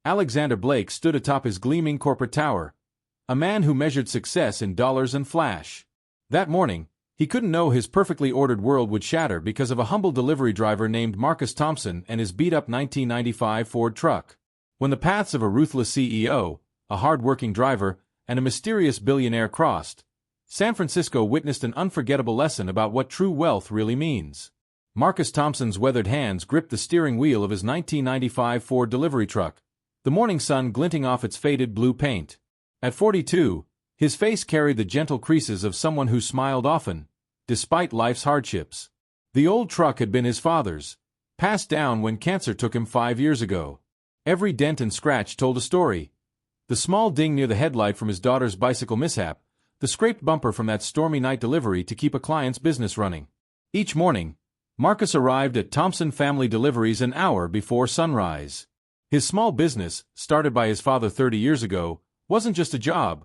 Alexander Blake stood atop his gleaming corporate tower, a man who measured success in dollars and flash. That morning, he couldn't know his perfectly ordered world would shatter because of a humble delivery driver named Marcus Thompson and his beat-up 1995 Ford truck. When the paths of a ruthless CEO, a hard-working driver, and a mysterious billionaire crossed, San Francisco witnessed an unforgettable lesson about what true wealth really means. Marcus Thompson's weathered hands gripped the steering wheel of his 1995 Ford delivery truck, the morning sun glinting off its faded blue paint. At 42, his face carried the gentle creases of someone who smiled often, despite life's hardships. The old truck had been his father's, passed down when cancer took him 5 years ago. Every dent and scratch told a story. The small ding near the headlight from his daughter's bicycle mishap, the scraped bumper from that stormy night delivery to keep a client's business running. Each morning, Marcus arrived at Thompson Family Deliveries an hour before sunrise. His small business, started by his father 30 years ago, wasn't just a job.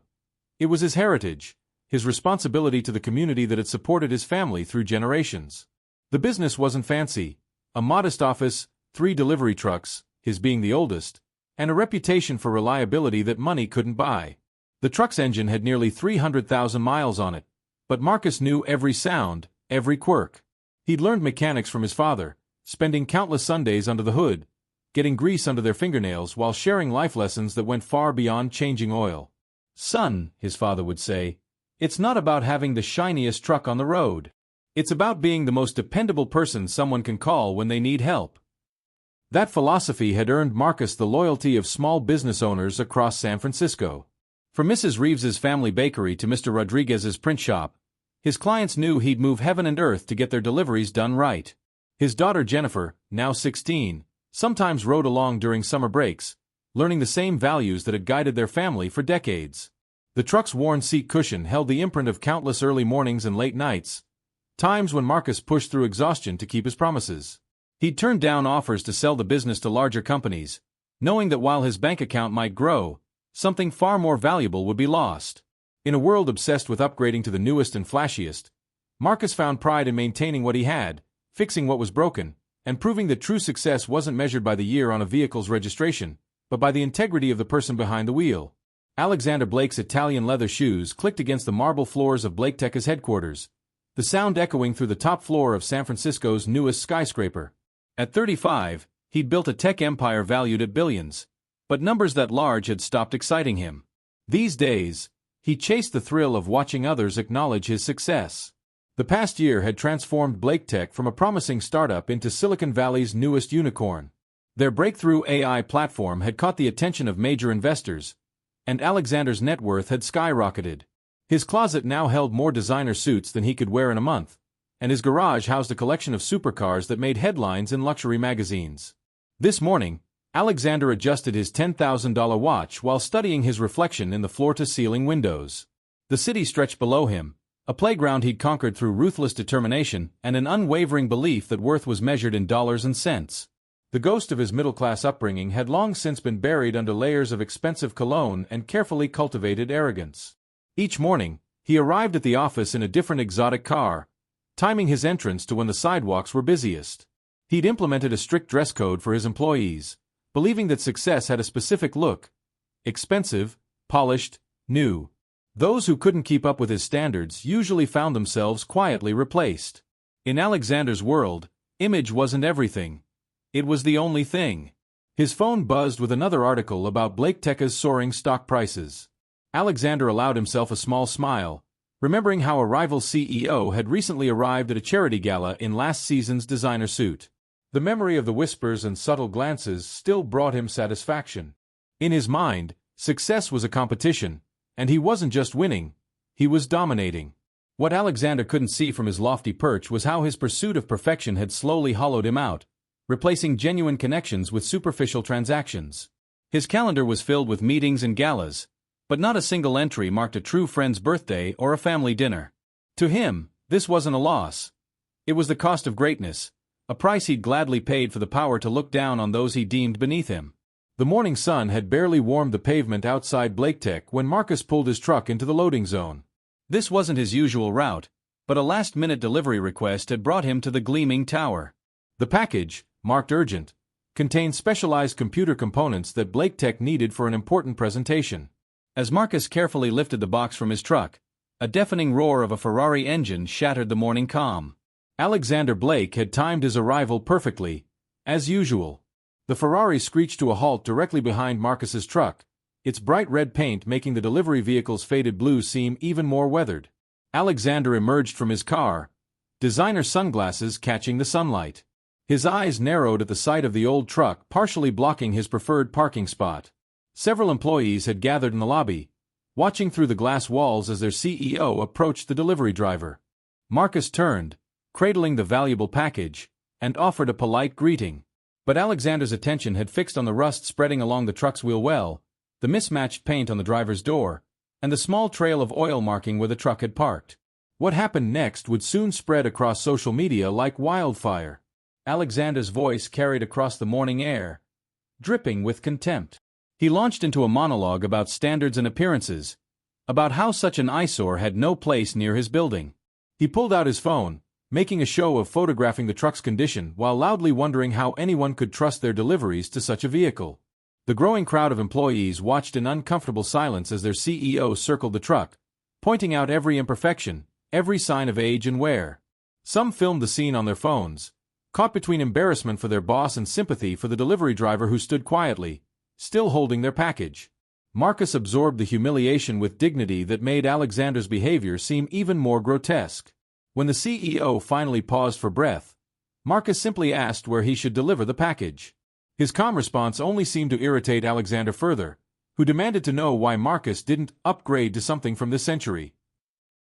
It was his heritage, his responsibility to the community that had supported his family through generations. The business wasn't fancy. A modest office, 3 delivery trucks, his being the oldest, and a reputation for reliability that money couldn't buy. The truck's engine had nearly 300,000 miles on it, but Marcus knew every sound, every quirk. He'd learned mechanics from his father, spending countless Sundays under the hood, getting grease under their fingernails while sharing life lessons that went far beyond changing oil. "Son," his father would say, "it's not about having the shiniest truck on the road. It's about being the most dependable person someone can call when they need help." That philosophy had earned Marcus the loyalty of small business owners across San Francisco. From Mrs. Reeves's family bakery to Mr. Rodriguez's print shop, his clients knew he'd move heaven and earth to get their deliveries done right. His daughter Jennifer, now 16, sometimes rode along during summer breaks, learning the same values that had guided their family for decades. The truck's worn seat cushion held the imprint of countless early mornings and late nights, times when Marcus pushed through exhaustion to keep his promises. He'd turned down offers to sell the business to larger companies, knowing that while his bank account might grow, something far more valuable would be lost. In a world obsessed with upgrading to the newest and flashiest, Marcus found pride in maintaining what he had, fixing what was broken, and proving that true success wasn't measured by the year on a vehicle's registration, but by the integrity of the person behind the wheel. Alexander Blake's Italian leather shoes clicked against the marble floors of Blake-Tecca's headquarters, the sound echoing through the top floor of San Francisco's newest skyscraper. At 35, he'd built a tech empire valued at billions, but numbers that large had stopped exciting him. These days, he chased the thrill of watching others acknowledge his success. The past year had transformed Blake Tech from a promising startup into Silicon Valley's newest unicorn. Their breakthrough AI platform had caught the attention of major investors, and Alexander's net worth had skyrocketed. His closet now held more designer suits than he could wear in a month, and his garage housed a collection of supercars that made headlines in luxury magazines. This morning, Alexander adjusted his $10,000 watch while studying his reflection in the floor-to-ceiling windows. The city stretched below him, a playground he'd conquered through ruthless determination and an unwavering belief that worth was measured in dollars and cents. The ghost of his middle-class upbringing had long since been buried under layers of expensive cologne and carefully cultivated arrogance. Each morning, he arrived at the office in a different exotic car, timing his entrance to when the sidewalks were busiest. He'd implemented a strict dress code for his employees, believing that success had a specific look: expensive, polished, new. Those who couldn't keep up with his standards usually found themselves quietly replaced. In Alexander's world, image wasn't everything. It was the only thing. His phone buzzed with another article about Blake-Tecca's soaring stock prices. Alexander allowed himself a small smile, remembering how a rival CEO had recently arrived at a charity gala in last season's designer suit. The memory of the whispers and subtle glances still brought him satisfaction. In his mind, success was a competition, and he wasn't just winning, he was dominating. What Alexander couldn't see from his lofty perch was how his pursuit of perfection had slowly hollowed him out, replacing genuine connections with superficial transactions. His calendar was filled with meetings and galas, but not a single entry marked a true friend's birthday or a family dinner. To him, this wasn't a loss. It was the cost of greatness, a price he'd gladly paid for the power to look down on those he deemed beneath him. The morning sun had barely warmed the pavement outside Blake Tech when Marcus pulled his truck into the loading zone. This wasn't his usual route, but a last-minute delivery request had brought him to the gleaming tower. The package, marked urgent, contained specialized computer components that Blake Tech needed for an important presentation. As Marcus carefully lifted the box from his truck, a deafening roar of a Ferrari engine shattered the morning calm. Alexander Blake had timed his arrival perfectly, as usual. The Ferrari screeched to a halt directly behind Marcus's truck, its bright red paint making the delivery vehicle's faded blue seem even more weathered. Alexander emerged from his car, designer sunglasses catching the sunlight. His eyes narrowed at the sight of the old truck partially blocking his preferred parking spot. Several employees had gathered in the lobby, watching through the glass walls as their CEO approached the delivery driver. Marcus turned, cradling the valuable package, and offered a polite greeting. But Alexander's attention had fixed on the rust spreading along the truck's wheel well, the mismatched paint on the driver's door, and the small trail of oil marking where the truck had parked. What happened next would soon spread across social media like wildfire. Alexander's voice carried across the morning air, dripping with contempt. He launched into a monologue about standards and appearances, about how such an eyesore had no place near his building. He pulled out his phone, making a show of photographing the truck's condition while loudly wondering how anyone could trust their deliveries to such a vehicle. The growing crowd of employees watched in uncomfortable silence as their CEO circled the truck, pointing out every imperfection, every sign of age and wear. Some filmed the scene on their phones, caught between embarrassment for their boss and sympathy for the delivery driver who stood quietly, still holding their package. Marcus absorbed the humiliation with dignity that made Alexander's behavior seem even more grotesque. When the CEO finally paused for breath, Marcus simply asked where he should deliver the package. His calm response only seemed to irritate Alexander further, who demanded to know why Marcus didn't upgrade to something from this century.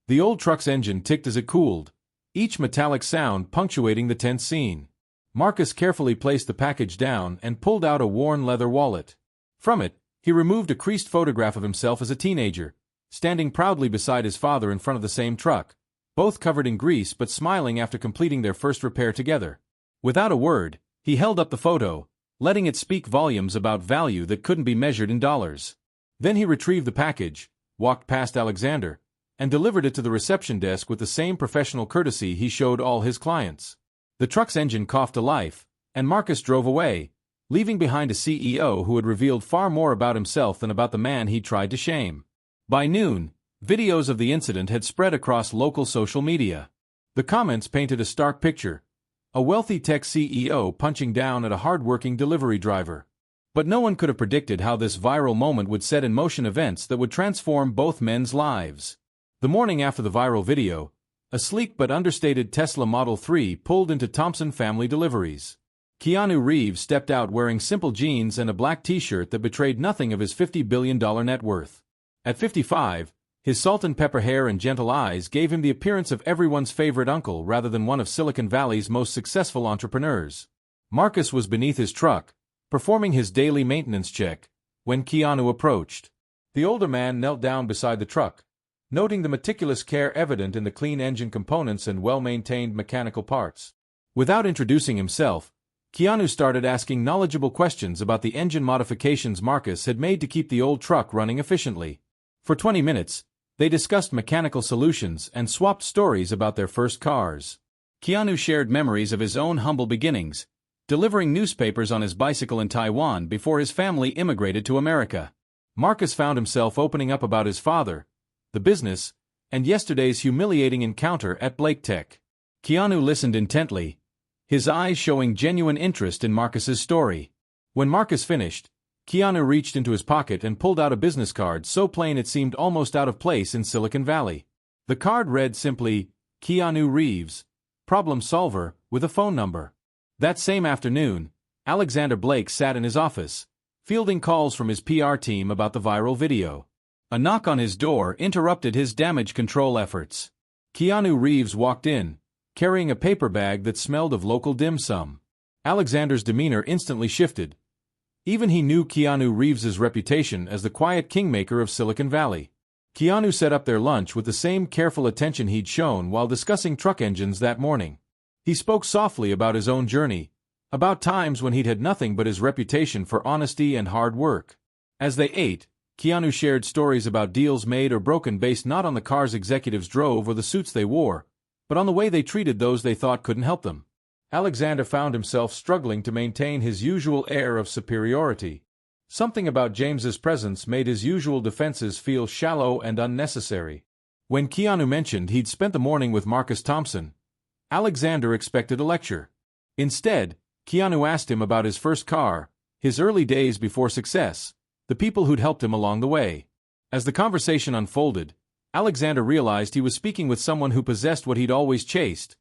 The old truck's engine ticked as it cooled, each metallic sound punctuating the tense scene. Marcus carefully placed the package down and pulled out a worn leather wallet. From it, he removed a creased photograph of himself as a teenager, standing proudly beside his father in front of the same truck, both covered in grease but smiling after completing their first repair together. Without a word, he held up the photo, letting it speak volumes about value that couldn't be measured in dollars. Then he retrieved the package, walked past Alexander, and delivered it to the reception desk with the same professional courtesy he showed all his clients. The truck's engine coughed to life, and Marcus drove away, leaving behind a CEO who had revealed far more about himself than about the man he tried to shame. By noon, videos of the incident had spread across local social media. The comments painted a stark picture: a wealthy tech CEO punching down at a hard-working delivery driver. But no one could have predicted how this viral moment would set in motion events that would transform both men's lives. The morning after the viral video, a sleek but understated Tesla Model 3 pulled into Thompson Family Deliveries. Keanu Reeves stepped out wearing simple jeans and a black t-shirt that betrayed nothing of his $50 billion net worth. At 55, his salt and pepper hair and gentle eyes gave him the appearance of everyone's favorite uncle rather than one of Silicon Valley's most successful entrepreneurs. Marcus was beneath his truck, performing his daily maintenance check, when Keanu approached. The older man knelt down beside the truck, noting the meticulous care evident in the clean engine components and well-maintained mechanical parts. Without introducing himself, Keanu started asking knowledgeable questions about the engine modifications Marcus had made to keep the old truck running efficiently. For 20 minutes, they discussed mechanical solutions and swapped stories about their first cars. Keanu shared memories of his own humble beginnings, delivering newspapers on his bicycle in Taiwan before his family immigrated to America. Marcus found himself opening up about his father, the business, and yesterday's humiliating encounter at Blake Tech. Keanu listened intently, his eyes showing genuine interest in Marcus's story. When Marcus finished, Keanu reached into his pocket and pulled out a business card so plain it seemed almost out of place in Silicon Valley. The card read simply, Keanu Reeves, problem solver, with a phone number. That same afternoon, Alexander Blake sat in his office, fielding calls from his PR team about the viral video. A knock on his door interrupted his damage control efforts. Keanu Reeves walked in, carrying a paper bag that smelled of local dim sum. Alexander's demeanor instantly shifted. Even he knew Keanu Reeves's reputation as the quiet kingmaker of Silicon Valley. Keanu set up their lunch with the same careful attention he'd shown while discussing truck engines that morning. He spoke softly about his own journey, about times when he'd had nothing but his reputation for honesty and hard work. As they ate, Keanu shared stories about deals made or broken based not on the cars executives drove or the suits they wore, but on the way they treated those they thought couldn't help them. Alexander found himself struggling to maintain his usual air of superiority. Something about James's presence made his usual defenses feel shallow and unnecessary. When Keanu mentioned he'd spent the morning with Marcus Thompson, Alexander expected a lecture. Instead, Keanu asked him about his first car, his early days before success, the people who'd helped him along the way. As the conversation unfolded, Alexander realized he was speaking with someone who possessed what he'd always chased.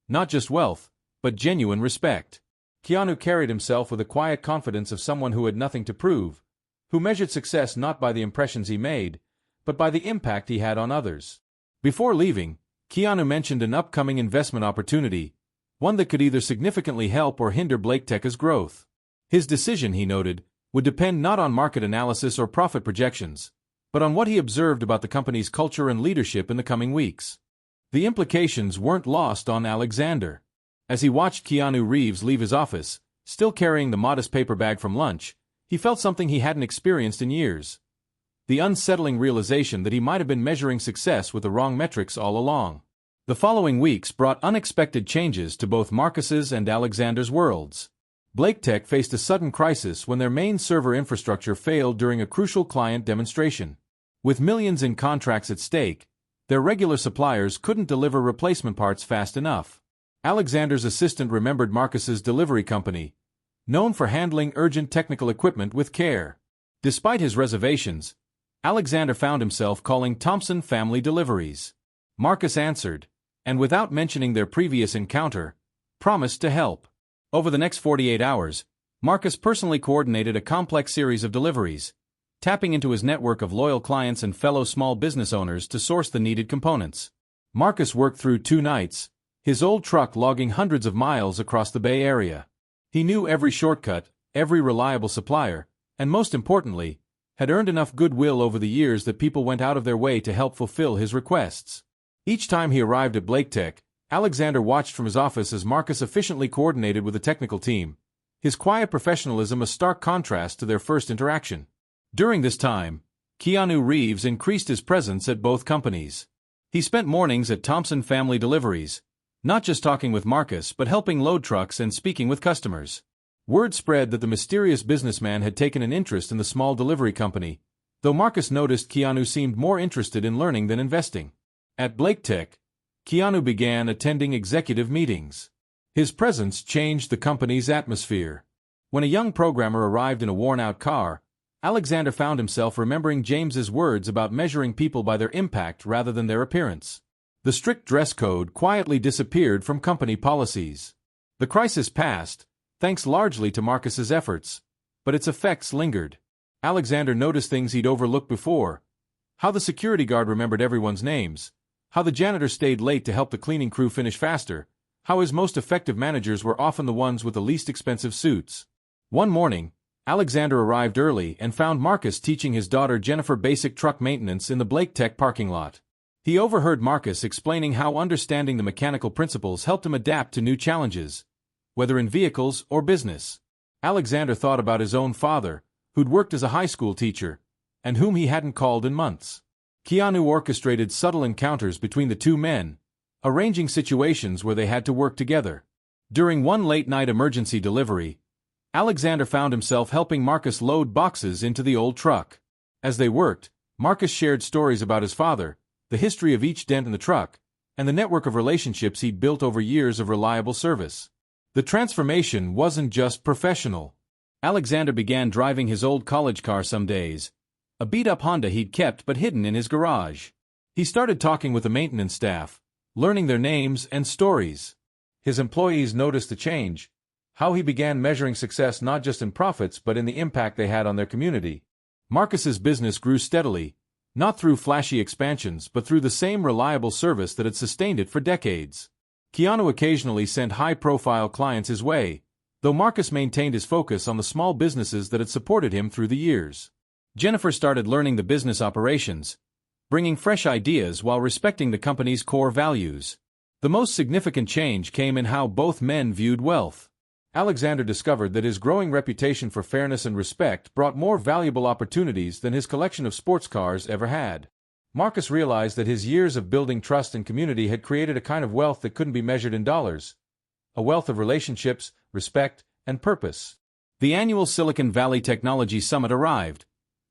Not just wealth, but genuine respect. Keanu carried himself with the quiet confidence of someone who had nothing to prove, who measured success not by the impressions he made, but by the impact he had on others. Before leaving, Keanu mentioned an upcoming investment opportunity, one that could either significantly help or hinder BlakeTech's growth. His decision, he noted, would depend not on market analysis or profit projections, but on what he observed about the company's culture and leadership in the coming weeks. The implications weren't lost on Alexander. As he watched Keanu Reeves leave his office, still carrying the modest paper bag from lunch, he felt something he hadn't experienced in years. The unsettling realization that he might have been measuring success with the wrong metrics all along. The following weeks brought unexpected changes to both Marcus's and Alexander's worlds. BlakeTech faced a sudden crisis when their main server infrastructure failed during a crucial client demonstration. With millions in contracts at stake, their regular suppliers couldn't deliver replacement parts fast enough. Alexander's assistant remembered Marcus's delivery company, known for handling urgent technical equipment with care. Despite his reservations, Alexander found himself calling Thompson Family Deliveries. Marcus answered, and without mentioning their previous encounter, promised to help. Over the next 48 hours, Marcus personally coordinated a complex series of deliveries, tapping into his network of loyal clients and fellow small business owners to source the needed components. Marcus worked through 2 nights, his old truck logging hundreds of miles across the Bay Area. He knew every shortcut, every reliable supplier, and most importantly, had earned enough goodwill over the years that people went out of their way to help fulfill his requests. Each time he arrived at BlakeTech, Alexander watched from his office as Marcus efficiently coordinated with the technical team, his quiet professionalism a stark contrast to their first interaction. During this time, Keanu Reeves increased his presence at both companies. He spent mornings at Thompson Family Deliveries, not just talking with Marcus but helping load trucks and speaking with customers. Word spread that the mysterious businessman had taken an interest in the small delivery company, though Marcus noticed Keanu seemed more interested in learning than investing. At BlakeTech, Keanu began attending executive meetings. His presence changed the company's atmosphere. When a young programmer arrived in a worn-out car, Alexander found himself remembering James's words about measuring people by their impact rather than their appearance. The strict dress code quietly disappeared from company policies. The crisis passed, thanks largely to Marcus's efforts, but its effects lingered. Alexander noticed things he'd overlooked before: how the security guard remembered everyone's names, how the janitor stayed late to help the cleaning crew finish faster, how his most effective managers were often the ones with the least expensive suits. One morning, Alexander arrived early and found Marcus teaching his daughter Jennifer basic truck maintenance in the BlakeTech parking lot. He overheard Marcus explaining how understanding the mechanical principles helped him adapt to new challenges, whether in vehicles or business. Alexander thought about his own father, who'd worked as a high school teacher, and whom he hadn't called in months. Keanu orchestrated subtle encounters between the two men, arranging situations where they had to work together. During one late-night emergency delivery, Alexander found himself helping Marcus load boxes into the old truck. As they worked, Marcus shared stories about his father, the history of each dent in the truck, and the network of relationships he'd built over years of reliable service. The transformation wasn't just professional. Alexander began driving his old college car some days, a beat-up Honda he'd kept but hidden in his garage. He started talking with the maintenance staff, learning their names and stories. His employees noticed the change, how he began measuring success not just in profits but in the impact they had on their community. Marcus's business grew steadily, not through flashy expansions but through the same reliable service that had sustained it for decades. Keanu occasionally sent high-profile clients his way, though Marcus maintained his focus on the small businesses that had supported him through the years. Jennifer started learning the business operations, bringing fresh ideas while respecting the company's core values. The most significant change came in how both men viewed wealth. Alexander discovered that his growing reputation for fairness and respect brought more valuable opportunities than his collection of sports cars ever had. Marcus realized that his years of building trust and community had created a kind of wealth that couldn't be measured in dollars, a wealth of relationships, respect, and purpose. The annual Silicon Valley Technology Summit arrived,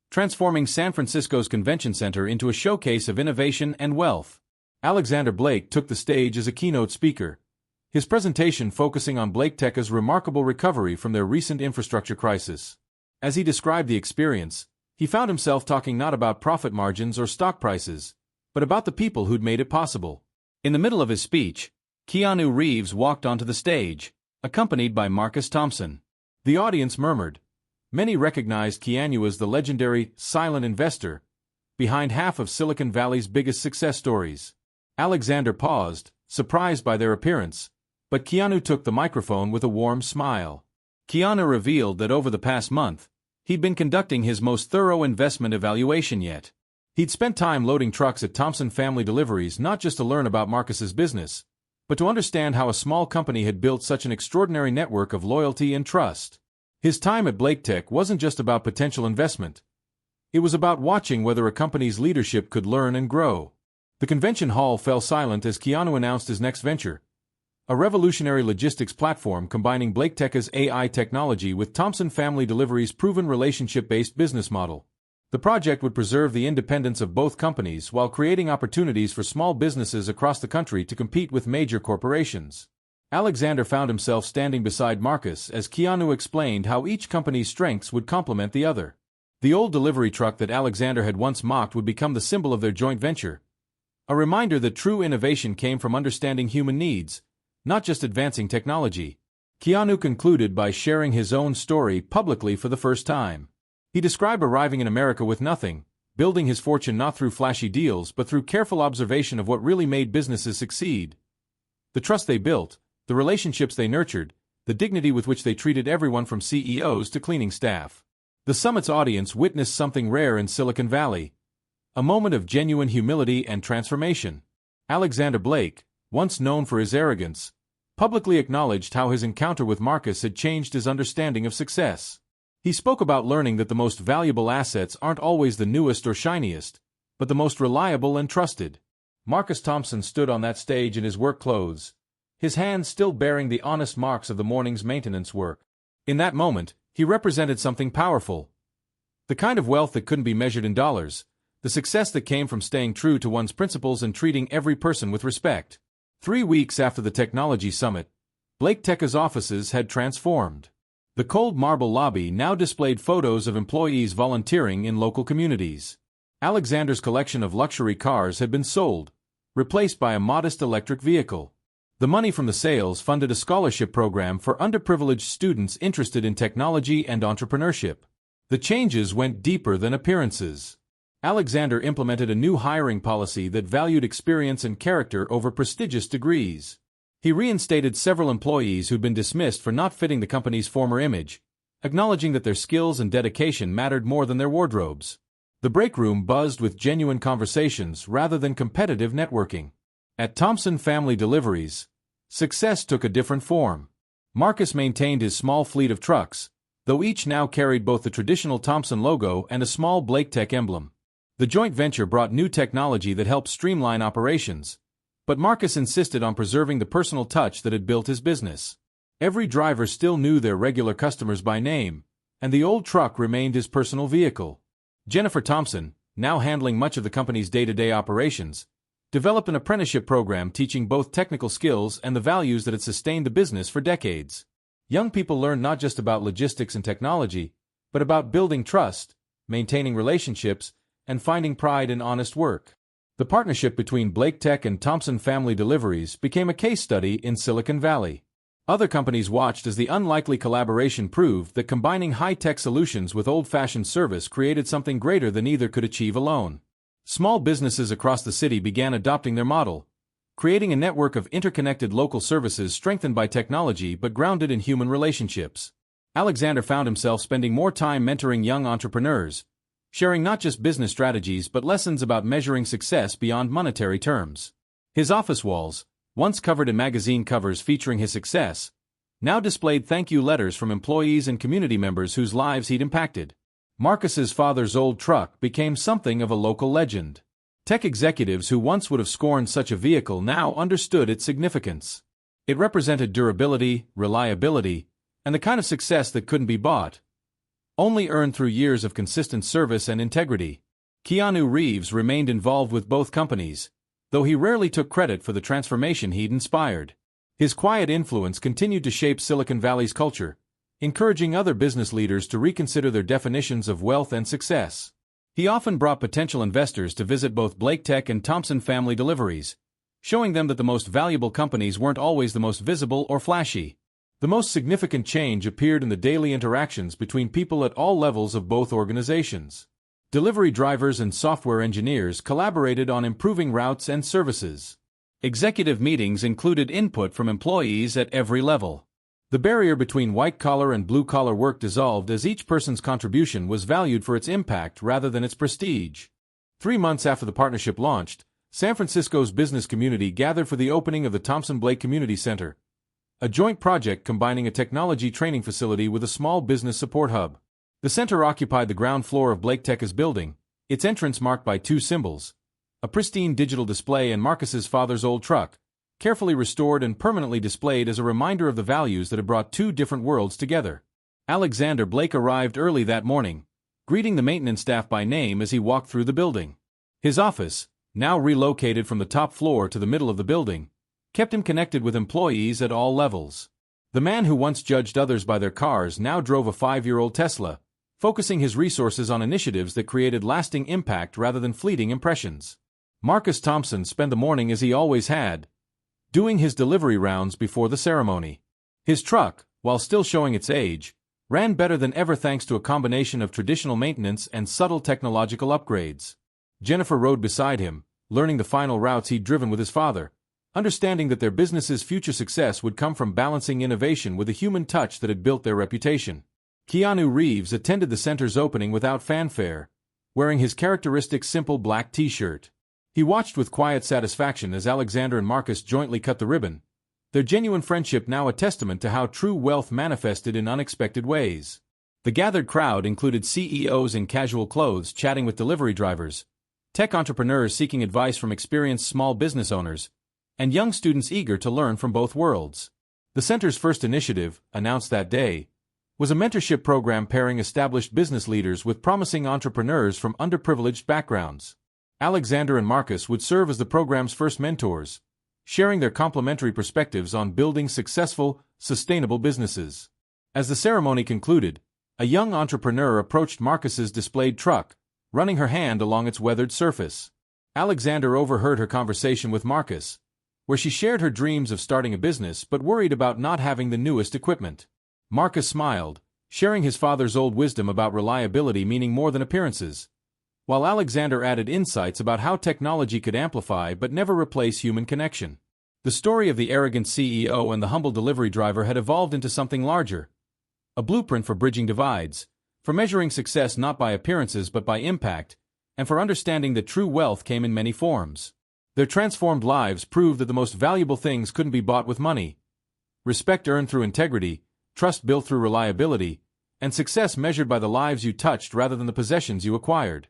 transforming San Francisco's convention center into a showcase of innovation and wealth. Alexander Blake took the stage as a keynote speaker, his presentation focusing on BlakeTech's remarkable recovery from their recent infrastructure crisis. As he described the experience, he found himself talking not about profit margins or stock prices, but about the people who'd made it possible. In the middle of his speech, Keanu Reeves walked onto the stage, accompanied by Marcus Thompson. The audience murmured. Many recognized Keanu as the legendary silent investor behind half of Silicon Valley's biggest success stories. Alexander paused, surprised by their appearance, but Keanu took the microphone with a warm smile. Keanu revealed that over the past month, he'd been conducting his most thorough investment evaluation yet. He'd spent time loading trucks at Thompson Family Deliveries not just to learn about Marcus's business, but to understand how a small company had built such an extraordinary network of loyalty and trust. His time at BlakeTech wasn't just about potential investment. It was about watching whether a company's leadership could learn and grow. The convention hall fell silent as Keanu announced his next venture, a revolutionary logistics platform combining BlakeTech's AI technology with Thompson Family Delivery's proven relationship-based business model. The project would preserve the independence of both companies while creating opportunities for small businesses across the country to compete with major corporations. Alexander found himself standing beside Marcus as Keanu explained how each company's strengths would complement the other. The old delivery truck that Alexander had once mocked would become the symbol of their joint venture, a reminder that true innovation came from understanding human needs, not just advancing technology. Keanu concluded by sharing his own story publicly for the first time. He described arriving in America with nothing, building his fortune not through flashy deals but through careful observation of what really made businesses succeed. The trust they built, the relationships they nurtured, the dignity with which they treated everyone from CEOs to cleaning staff. The summit's audience witnessed something rare in Silicon Valley, a moment of genuine humility and transformation. Alexander Blake, once known for his arrogance, publicly acknowledged how his encounter with Marcus had changed his understanding of success. He spoke about learning that the most valuable assets aren't always the newest or shiniest, but the most reliable and trusted. Marcus Thompson stood on that stage in his work clothes, his hands still bearing the honest marks of the morning's maintenance work. In that moment, he represented something powerful. The kind of wealth that couldn't be measured in dollars, the success that came from staying true to one's principles and treating every person with respect. 3 weeks after the technology summit, BlakeTech's offices had transformed. The cold marble lobby now displayed photos of employees volunteering in local communities. Alexander's collection of luxury cars had been sold, replaced by a modest electric vehicle. The money from the sales funded a scholarship program for underprivileged students interested in technology and entrepreneurship. The changes went deeper than appearances. Alexander implemented a new hiring policy that valued experience and character over prestigious degrees. He reinstated several employees who'd been dismissed for not fitting the company's former image, acknowledging that their skills and dedication mattered more than their wardrobes. The break room buzzed with genuine conversations rather than competitive networking. At Thompson Family Deliveries, success took a different form. Marcus maintained his small fleet of trucks, though each now carried both the traditional Thompson logo and a small BlakeTech emblem. The joint venture brought new technology that helped streamline operations, but Marcus insisted on preserving the personal touch that had built his business. Every driver still knew their regular customers by name, and the old truck remained his personal vehicle. Jennifer Thompson, now handling much of the company's day-to-day operations, developed an apprenticeship program teaching both technical skills and the values that had sustained the business for decades. Young people learned not just about logistics and technology, but about building trust, maintaining relationships, and finding pride in honest work. The partnership between BlakeTech and Thompson Family Deliveries became a case study in Silicon Valley. Other companies watched as the unlikely collaboration proved that combining high-tech solutions with old-fashioned service created something greater than either could achieve alone. Small businesses across the city began adopting their model, creating a network of interconnected local services strengthened by technology but grounded in human relationships. Alexander found himself spending more time mentoring young entrepreneurs, sharing not just business strategies but lessons about measuring success beyond monetary terms. His office walls, once covered in magazine covers featuring his success, now displayed thank you letters from employees and community members whose lives he'd impacted. Marcus's father's old truck became something of a local legend. Tech executives who once would have scorned such a vehicle now understood its significance. It represented durability, reliability, and the kind of success that couldn't be bought, only earned through years of consistent service and integrity. Keanu Reeves remained involved with both companies, though he rarely took credit for the transformation he'd inspired. His quiet influence continued to shape Silicon Valley's culture, encouraging other business leaders to reconsider their definitions of wealth and success. He often brought potential investors to visit both Blake Tech and Thompson Family Deliveries, showing them that the most valuable companies weren't always the most visible or flashy. The most significant change appeared in the daily interactions between people at all levels of both organizations. Delivery drivers and software engineers collaborated on improving routes and services. Executive meetings included input from employees at every level. The barrier between white-collar and blue-collar work dissolved as each person's contribution was valued for its impact rather than its prestige. 3 months after the partnership launched, San Francisco's business community gathered for the opening of the Thompson Blake Community Center, a joint project combining a technology training facility with a small business support hub. The center occupied the ground floor of Blake Tech's building, its entrance marked by 2 symbols: a pristine digital display and Marcus's father's old truck, carefully restored and permanently displayed as a reminder of the values that had brought 2 different worlds together. Alexander Blake arrived early that morning, greeting the maintenance staff by name as he walked through the building. His office, now relocated from the top floor to the middle of the building, kept him connected with employees at all levels. The man who once judged others by their cars now drove a 5-year-old Tesla, focusing his resources on initiatives that created lasting impact rather than fleeting impressions. Marcus Thompson spent the morning as he always had, doing his delivery rounds before the ceremony. His truck, while still showing its age, ran better than ever thanks to a combination of traditional maintenance and subtle technological upgrades. Jennifer rode beside him, learning the final routes he'd driven with his father, understanding that their business's future success would come from balancing innovation with a human touch that had built their reputation. Keanu Reeves attended the center's opening without fanfare, wearing his characteristic simple black t-shirt. He watched with quiet satisfaction as Alexander and Marcus jointly cut the ribbon, their genuine friendship now a testament to how true wealth manifested in unexpected ways. The gathered crowd included CEOs in casual clothes chatting with delivery drivers, tech entrepreneurs seeking advice from experienced small business owners, and young students eager to learn from both worlds. The center's first initiative, announced that day, was a mentorship program pairing established business leaders with promising entrepreneurs from underprivileged backgrounds. Alexander and Marcus would serve as the program's first mentors, sharing their complementary perspectives on building successful, sustainable businesses. As the ceremony concluded, a young entrepreneur approached Marcus's displayed truck, running her hand along its weathered surface. Alexander overheard her conversation with Marcus, where she shared her dreams of starting a business but worried about not having the newest equipment. Marcus smiled, sharing his father's old wisdom about reliability meaning more than appearances, while Alexander added insights about how technology could amplify but never replace human connection. The story of the arrogant CEO and the humble delivery driver had evolved into something larger, a blueprint for bridging divides, for measuring success not by appearances but by impact, and for understanding that true wealth came in many forms. Their transformed lives proved that the most valuable things couldn't be bought with money. Respect earned through integrity, trust built through reliability, and success measured by the lives you touched rather than the possessions you acquired.